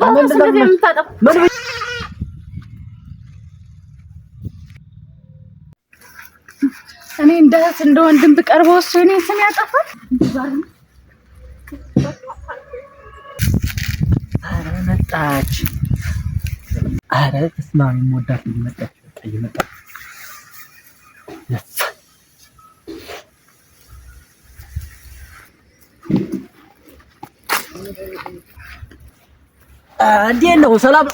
አባቱ ስለዚህ የምታጠፋ እኔ እንደ ወንድም ብቀርበው እሱ እኔ ስም ያጠፋል። አረ መጣች። አረ ተስማሚ ሞዳት መጣች። ቀይ መጣች። እንዴት ነው? ሰላም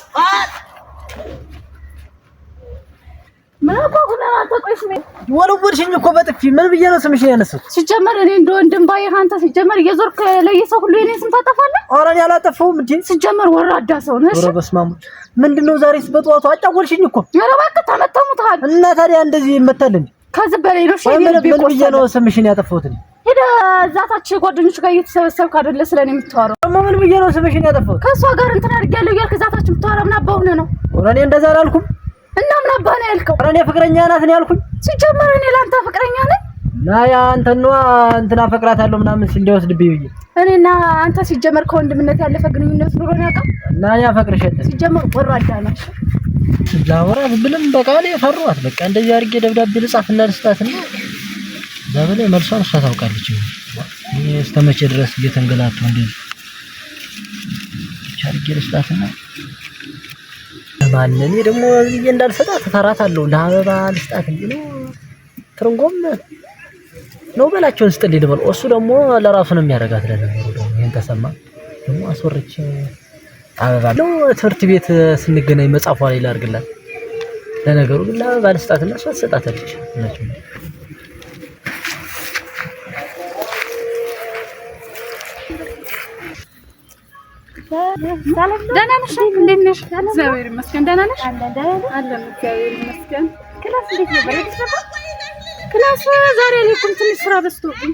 ወለወልሽኝ እኮ በጥፊ ምን ብዬ ነው ስምሽን ያነሳሁት? ሲጀመር እኔ እንደ ወንድም ባይህ አንተ ሲጀመር እየዞርክ ለየሰው ሁሉ የኔን ስም ታጠፋለህ? ኧረ እኔ አላጠፋሁም እንዴ። ሲጀመር ወራዳ ሰው ነሽ። ኧረ በስመ አብ ምንድነው ዛሬስ በጠዋቱ አጫወልሽኝ እኮ። ኧረ እባክህ ተመተሙታል እና ታዲያ እንደዚህ ይመታል እንዴ? ከዚህ በላይ ነው ሸይ ምን ብዬ ነው ስምሽን ያጠፋሁት? ሄደ ዛታች ጓደኞች ጋር እየተሰበሰብክ አይደለ ስለኔ የምታወራው? ምን ብዬ ነው ስምሽን ያጠፋሁት? ከሷ ጋር እንትን አድርጌያለሁ እያልክ ዛታች የምታወራው ምን አባውነ ነው? ኧረ እኔ እንደዛ አላልኩም። እና ምን አባህ ነው ያልከው? ኧረ እኔ ፍቅረኛ ናት ነው ያልኩኝ። ሲጀመር እኔ ላንተ ፍቅረኛ ነኝ? ያ አንተን ነው እንትና አፈቅራታለሁ ምናምን ሲል እንደወስድብኝ ብዬ እኔና አንተ ሲጀመር ከወንድምነት ያለፈ ግንኙነት ኑሮን ያውቃል እና እኔ አፈቅርሻለሁ። ሲጀመር ወራዳ ነሽ። ላወራ ብልም በቃ ላይ ፈሯት። በቃ እንደዚህ አድርጌ ደብዳቤ ልጻፍና ልስጣትና ዛበለ መልሷን እሷ ታውቃለች። እኔ እስከመቼ ድረስ እየተንገላቱ እንደዚህ ቻርጌ ልስጣትና ማን እኔ ደግሞ እዚህ እንዳልሰጣት ተፈራታለሁ። ለአበባ ልስጣት እንዴ ነው ትርንጎም ነው በላቸውን ስጥልኝ ልበል። እሱ ደግሞ ለራሱ ነው የሚያደርጋት ለነገሩ ደግሞ ይሄን ተሰማ ደግሞ አስወርቼ አበባ ነው ትምህርት ቤት ስንገናኝ መጻፏ ላይ ላድርግላት። ለነገሩ ግን ለአበባ ልስጣትና እሷ ትሰጣታለች እነሱ ሰላም ደህና ነሽ? እንዴት ነሽ? እግዚአብሔር ይመስገን። ደህና ነሽ? አለን እግዚአብሔር ይመስገን። ክላስ እንዴት ነበር? የተሰራ ክላስ ዛሬ ሊቁም ትንሽ ስራ በዝቶብኝ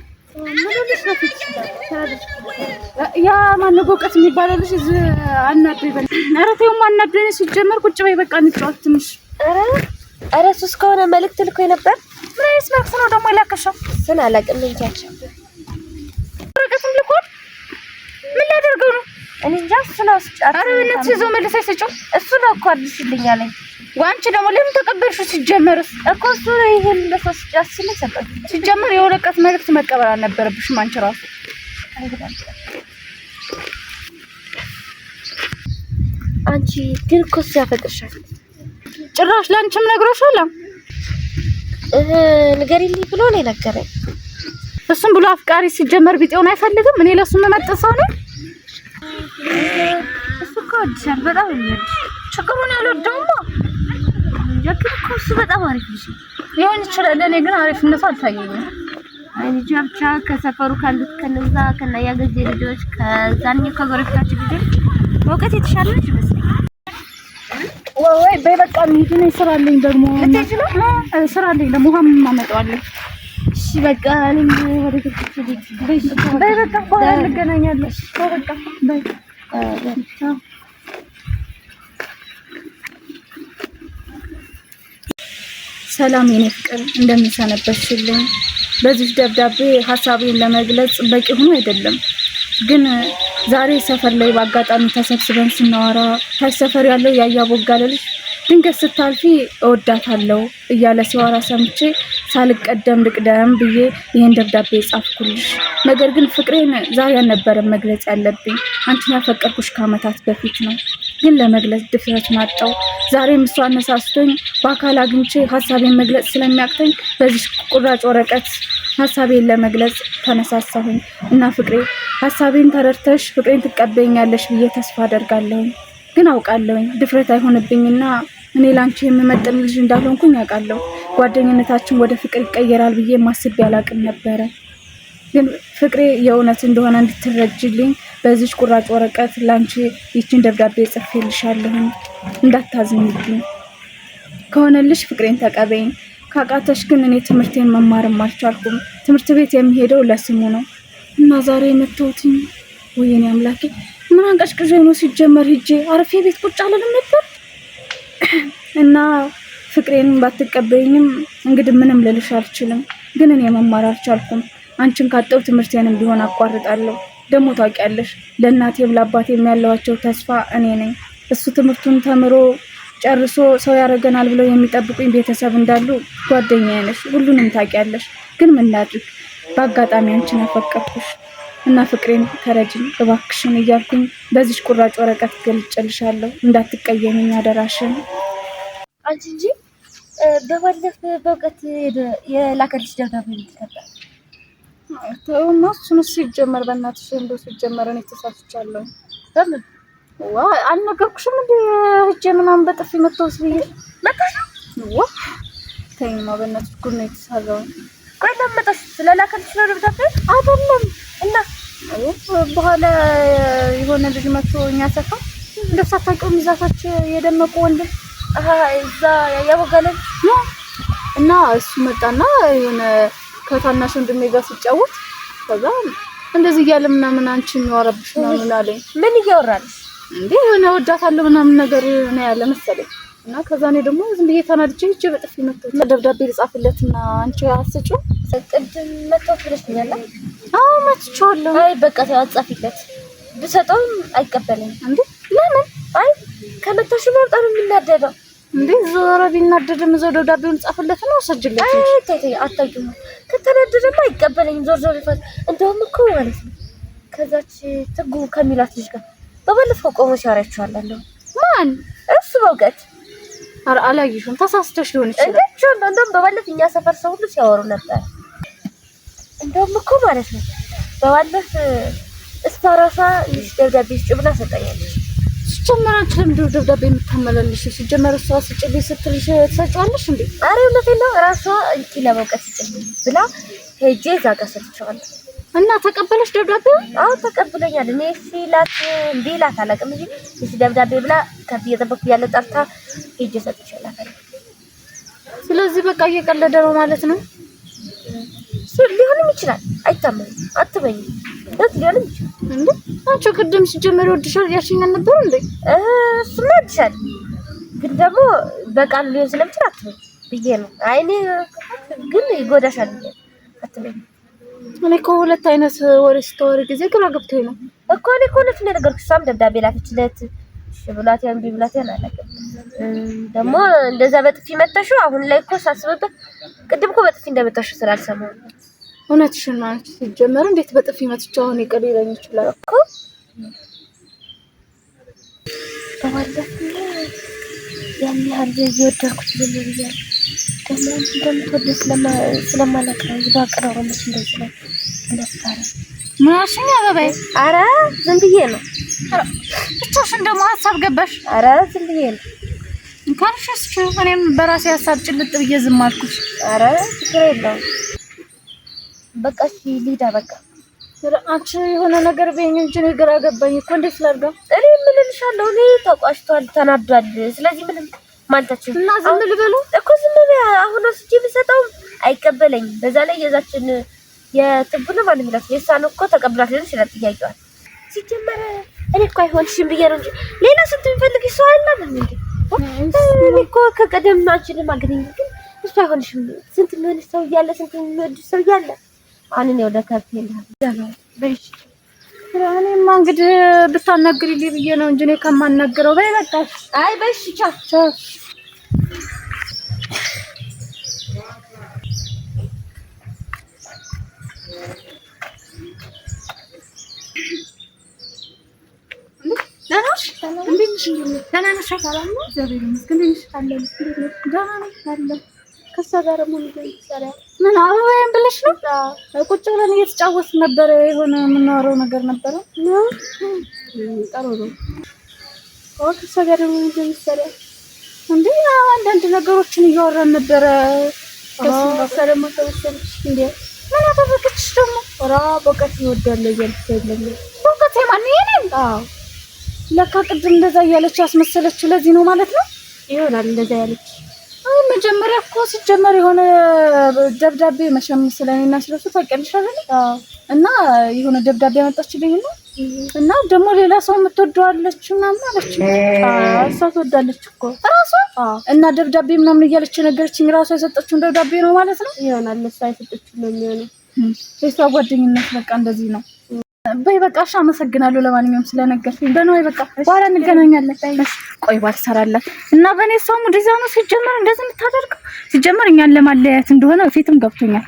ያ ማነው በእውቀት የሚባለው ልጅ እዚህ አናዶኝ በል። ኧረ ተይውማ አናዶኝ ሲጀመር ቁጭ በይ በቃ እንጫወት ትንሽ። ኧረ እሱስ ከሆነ መልዕክት ልኮኝ ነበር። ምን አይነት መልዕክት ነው ደግሞ የላከሽው? ስን አላውቅም እንጃቸው ወረቀቱን ልኮን ምን ላደርገው ነው? እኔ እንጃ እሱ ነው ስጫት። ኧረ እነሱ ይዞ መልሰሽ ስጪው። እሱ ነው እኮ አድርሽልኝ አለኝ። ዋንቺ ደግሞ ለምን ተቀበልሽው? ሲጀመርስ እኮ እሱ ይሄን ለሰው ስጫት ሲለኝ ሰጠኝ። ሲጀመር የወረቀት መልዕክት መቀበል አልነበረብሽም አንቺ ራሱ። አንቺ ግን እኮ እሱ ያፈቅርሻል። ጭራሽ ላንቺም ነግሮሻል? ንገሪልኝ ብሎ ነው የነገረኝ። እሱም ብሎ አፍቃሪ ሲጀመር ቢጤውን አይፈልግም። እኔ ለሱ መመጥሰው ነው። እሱ እኮ ወድሻል፣ በጣም ይወድሽ። ችግሩን ያልወደውማ ያክል እኮ እሱ በጣም አሪፍ ልጅ ሊሆን ይችላል። ለኔ ግን አሪፍነቱ አልታየኝም። አይ ልጅ ብቻ ከሰፈሩ ካሉት ከነዛ ከናያገዜ ልጆች ከዛኛው ከጎረቤታችን ልጆች በእውቀት የተሻለ ልጅ ይመስለኛል። ወይ በቃ ምን ነው ስራልኝ ደግሞ ልትሄጂ ነው? ስራልኝ ደግሞ ውሃ ምን ማመጣዋለሁ? እሺ በቃ እኔም ወደ ቤት ልጅ በቃ በኋላ እንገናኛለን። በቃ በይ ሰላም የኔ ፍቅር እንደምንሰነበሽልኝ። በዚህ ደብዳቤ ሐሳቤን ለመግለጽ በቂ ሆኖ አይደለም፣ ግን ዛሬ ሰፈር ላይ በአጋጣሚ ተሰብስበን ስናወራ ታች ሰፈር ያለው ያያ ቦጋለ ልጅ ድንገት ስታልፊ እወዳታለሁ እያለ ሲዋራ ሰምቼ ሳልቀደም ልቅደም ብዬ ይሄን ደብዳቤ ጻፍኩልሽ። ነገር ግን ፍቅሬን ዛሬ አልነበረም መግለጽ ያለብኝ፣ አንቺን ያፈቀርኩሽ ከዓመታት በፊት ነው። ግን ለመግለጽ ድፍረት ማጣው። ዛሬም እሱ አነሳስቶኝ በአካል አግኝቼ ሐሳቤን መግለጽ ስለሚያቅተኝ በዚህ ቁራጭ ወረቀት ሐሳቤን ለመግለጽ ተነሳሳሁኝ እና ፍቅሬ ሐሳቤን ተረድተሽ ፍቅሬን ትቀበይኛለሽ ብዬ ተስፋ አደርጋለሁ። ግን አውቃለሁኝ ድፍረት አይሆንብኝና እኔ ላንቺ የምመጥን ልጅ እንዳልሆንኩኝ አውቃለሁ። ጓደኝነታችን ወደ ፍቅር ይቀየራል ብዬ ማስቤ አላቅም ነበረ። ግን ፍቅሬ የእውነት እንደሆነ እንድትረጅልኝ በዚህ ቁራጭ ወረቀት ላንቺ ይችን ደብዳቤ ጽፌልሻለሁ። እንዳታዝኝብኝ። ከሆነልሽ ፍቅሬን ተቀበይኝ፣ ካቃተሽ ግን እኔ ትምህርቴን መማርም አልቻልኩም። ትምህርት ቤት የሚሄደው ለስሙ ነው እና ዛሬ የመተውትኝ ወይኔ አምላኬ ምን አንቀሽቅሾኝ ነው? ሲጀመር ሂጄ አረፌ ቤት ቁጭ አልልም ነበር እና ፍቅሬን ባትቀበይኝም እንግዲህ ምንም ልልሽ አልችልም። ግን እኔ መማር አልቻልኩም። አንቺን ካጠው ትምህርቴንም ቢሆን አቋርጣለሁ። ደግሞ ታውቂያለሽ ለእናቴም ለአባቴም ያለዋቸው ተስፋ እኔ ነኝ። እሱ ትምህርቱን ተምሮ ጨርሶ ሰው ያደርገናል ብለው የሚጠብቁኝ ቤተሰብ እንዳሉ ጓደኛዬ ነሽ፣ ሁሉንም ታውቂያለሽ። ግን ምን ላድርግ በአጋጣሚ አንቺን አፈቀርኩሽ እና ፍቅሬን ተረጅኝ እባክሽን እያልኩኝ በዚህ ቁራጭ ወረቀት ገልጬልሻለሁ። እንዳትቀየሚኝ አደራሽን። አንቺ እንጂ በባለፈ በእውቀት የላከልሽ ደብዳቤ ልትከበር ተውና እሱን ሲጀመር በእናትሽ እንደው ሲጀመር እኔ ተሳስቻለሁ። በምን አልነገርኩሽም እንዴ ሂጅ ምናምን በጥፊ መተውስ ብዬ መጣሽ? ተይማ በእናትሽ ጉድ ነው የተሰራው። ቆይ ለምን ስለላከልሽ ነው ደብዳቤ? አይደለም እና በኋላ የሆነ ልጅ መጥቶ እኛ ሰፋ እንደው ሳታውቂው ሚዛታች የደመቁ ወንድም እዛ ያወጋለን ነው እና እሱ መጣና የሆነ ከታናሽ ወንድሜ ጋር ሲጫወት ከዛ እንደዚህ እያለ ምናምን አንቺን ያወራብሽ ምናምን አለኝ። ምን እያወራልሽ እንዴ? የሆነ ወዳታለሁ ምናምን ነገር ነው ያለ መሰለኝ። እና ከዛ እኔ ደግሞ ዝም ብዬ ተናድጄ ሂጅ በጥፊ መተውት ደብዳቤ ልጻፍለትና አንቺ አስጪው ቅድም መተው ብለሽኛል። አዎ መጥቻለሁ። አይ በቃ ተጻፊለት ብሰጠውም አይቀበልም። እንዴ ለምን? አይ ከመተሽ ማውጣት ነው የሚናደደው። እንዴ ዞሮ ቢናደድም እዛው ደብዳቤውን ጻፍለት ነው ሰጅለት እንጂ አይ አታውቂም። ከተናደደማ አይቀበለኝም። ዞር ይፈት እንደውም እኮ ማለት ነው ከዛች ትጉ ከሚላት ልጅ ጋር በባለፈው ቆሞ ሲያወራችኋለሁ። ማን? እሱ በእውቀት ኧረ አላየሽም፣ ተሳስተሽ ሊሆን ይችላል። እንደውም በባለፈው እኛ ሰፈር ሰው ሁሉ ሲያወሩ ነበር። እንደውም እኮ ማለት ነው በባለፈው እስታራፋ ደብዳቤ ስጭ ብላ ሰጠኛለች። ሲጀመር ለምንድነው ደብዳቤ የምታመላልሽ? ሲጀመር እሷ ስጭልኝ ስትልሽ ትሰጪዋለሽ እንዴ? ኧረ እውነቴን ነው። እራሷ እንኪ ለበውቀት ስጭልኝ ብላ ሄጄ እዛ ጋር ሰጥቼዋለሁ። እና ተቀበለሽ ደብዳቤው? አዎ ተቀብለኛል። እኔ ሲላት ቢላት አላውቅም እንጂ እሺ ደብዳቤ ብላ ከዚህ እየጠበኩ ያለ ጠርታ ሄጄ ሰጥቼላታለሁ። ስለዚህ በቃ እየቀለደ ነው ማለት ነው። ሊሆንም ይችላል አይታመንም። አትበይ ሊሆንም ይችላል እንዴ? አንቺ ቅድም ሲጀመር ይወድሻል ያልሽኝ ነበር እንዴ? እሱማ ይወድሻል ግን ደግሞ በቃል ሊሆን ስለምችል አትበይ ብዬ ነው። አይኔ ግን ይጎዳሻል ብዬ አትበይ። እኔ እኮ ሁለት አይነት ወሬ ስታወሪ ጊዜ ግራ ገብቶኝ ነው እኮ። እኔ እኮ ሁለት ነገርኩሽ። እሷም ደብዳቤ ላከችለት እሺ ብላት ያን ቢብላት ያን አላውቅም። ደግሞ እንደዛ በጥፊ መታሽው አሁን ላይ እኮ ሳስበበት ቅድም እኮ በጥፊ እንደመታሽው ስላልሰማሁ እውነትሽን ማለት ሲጀመር እንዴት በጥፊ መትቻው አሁን ይቀር ይለኝ ይችላል እኮ በባለፈው ያን ያህል እየወደድኩት ልንብያለሁ። ደግሞ እንደምትወደው ስለማላውቅ ነው ባቀረው ነው እንደዚህ ነው እንደታረ ማሽኛ አበባይ። ኧረ ዝም ብዬ ነው። ብቻሽን ደግሞ ሀሳብ ገባሽ? ኧረ ዝም ብዬ ነው ካልሽስ እኔም በራሴ ሀሳብ ጭልጥ ብዬ ዝም አልኩሽ። ኧረ ችግር የለውም በቃ እሺ ሊዳ በቃ አንቺ የሆነ ነገር በይኝ እንጂ እኔ ግራ ገባኝ እኮ እንዴት ላድርገው? እኔ ምን እልሻለሁ? እኔ ተቋሽቷል ተናዷል። ስለዚህ ምንም ማለታችን እና ዝም ልበሉ እኮ ዝም ብዬ አሁን ወስጄ ብሰጠው አይቀበለኝም። በዛ ላይ የዛችን የትቡን ማለት ነው የሳን እኮ ተቀብላት ሊሆን ይችላል ጥያቄዋል። ሲጀመር እኔ እኮ አይሆንሽም ብዬ ነው እንጂ ሌላ ስንት የሚፈልግ ሰው አለ እንዴ? እኔ እኮ ከቀደም አንቺንም አገኘኝ ግን እሱ አይሆንሽም። ስንት ምን ሰው እያለ ስንት ምን ሰው እያለ አሁን ነው ወደ ካፌ ነው በይሽ። እኔማ እንግዲህ ብታናግሪልኝ ብዬ ነው እንጂ እኔ ከማናገረው በይ በቃ። አይ በይሽ ቻው ቻው። ከእሷ ጋር ምን ይሰራ? ምን አበባዬን ብለሽ ነው? ቁጭ ብለን እየተጫወትን ነበረ። የሆነ የምናወራው ነገር ነበረ። ጥሩ ነው። ከእሷ ጋር ምን ይሰራ? እንዴ አንዳንድ ነገሮችን እያወራን ነበረ። ሰለማ ተወሰነች እንዴ? ምን አደረገችሽ ደግሞ? ራ በቀት ይወዳል እያልኩ አይደለም። በቀት ማን የኔን? አዎ ለካ ቅድም እንደዛ እያለች ያስመሰለችው ለዚህ ነው ማለት ነው። ይሆናል እንደዛ ያለች። አይ መጀመሪያ እኮ ሲጀመር የሆነ ደብዳቤ መሸም ስለኔና ስለሱ ታውቂያለሽ አይደል? እና የሆነ ደብዳቤ ያመጣችልኝ እና ደግሞ ሌላ ሰው የምትወደዋለች ምናምን አለች። እሷ ትወዳለች እኮ ራሷ እና ደብዳቤ ምናምን እያለች ነገረችኝ። ራሷ የሰጠችውን ደብዳቤ ነው ማለት ነው። ይሆናል እሷ የሰጠችው ነው የሚሆነው። የሷ ጓደኝነት በቃ እንደዚህ ነው። በይ በቃ እሺ፣ አመሰግናለሁ ለማንኛውም ስለነገርኩኝ። በነው በቃ በኋላ እንገናኛለን። ቆይ ባልሰራላት እና በእኔ ሰው ሙዲዛ ነው ሲጀመር እንደዚህ የምታደርገው ሲጀመር እኛን ለማለያየት እንደሆነ ፊትም ገብቶኛል።